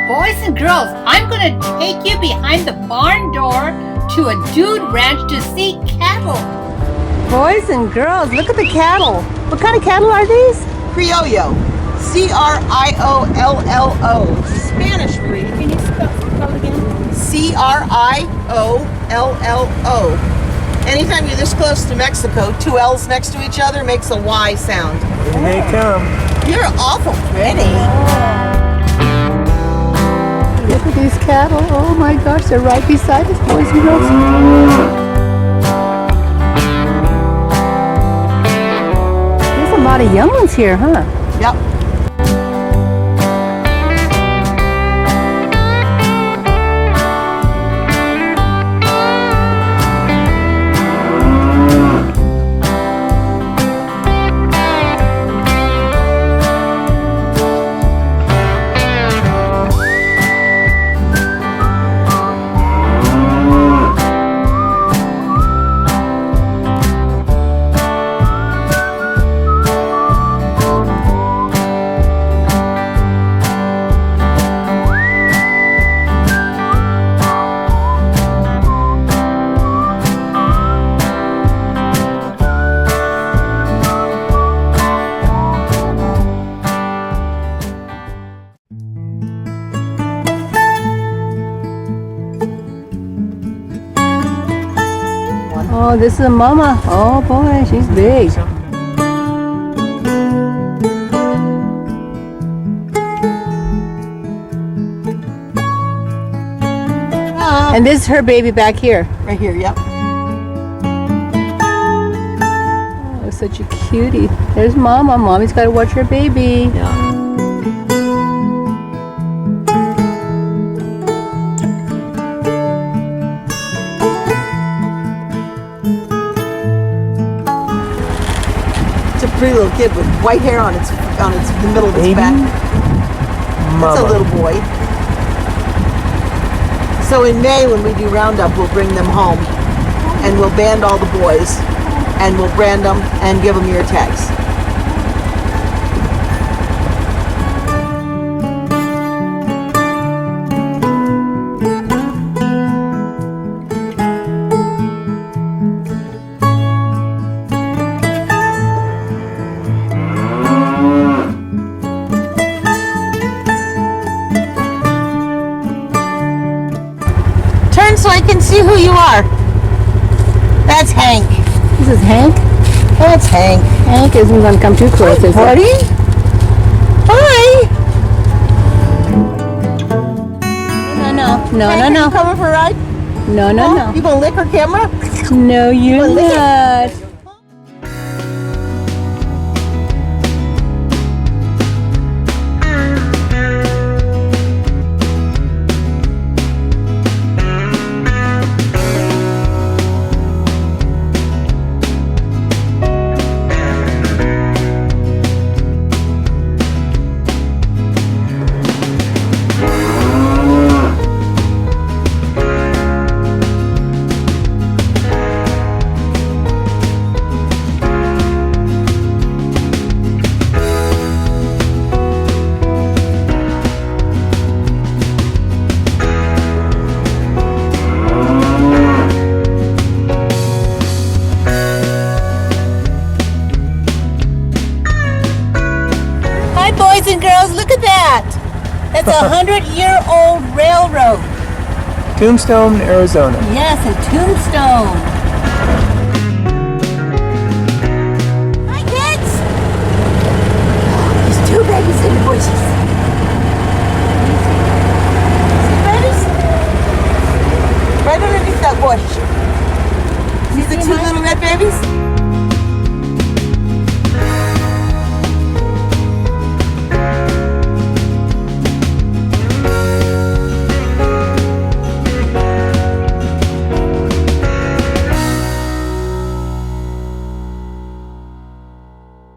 Boys and girls, I'm going to take you behind the barn door to a dude ranch to see cattle. Boys and girls, look at the cattle. What kind of cattle are these? Criollo. C-R-I-O-L-L-O. It's a Spanish breed. Can you spell again? C-R-I-O-L-L-O. Anytime you're this close to Mexico, two L's next to each other makes a Y sound. Here they come. You're awful pretty. Look at these cattle. Oh my gosh, they're right beside us, boys and girls. There's a lot of young ones here, huh? Yep. Oh, this is a mama. Oh boy, she's big. And this is her baby back here. Right here, yep. Oh, such a cutie. There's mama. Mommy's got to watch her baby. Yeah. It's a pretty little kid with white hair on its the middle of its back. That's a little boy. So in May when we do Roundup, we'll bring them home and we'll band all the boys and we'll brand them and give them ear tags. Turn so I can see who you are. That's Hank. This is Hank. That's Hank. Hank isn't going to come too close, is he? Party? Hi. No. You coming for a ride? No. You gonna lick her camera? No, you're lick it? not. Boys and girls, look at that. That's a 100-year-old railroad. Tombstone, Arizona. Yes, a tombstone. Hi, kids. There's two babies in the bushes. See babies? Right underneath that bush. See the two little red babies?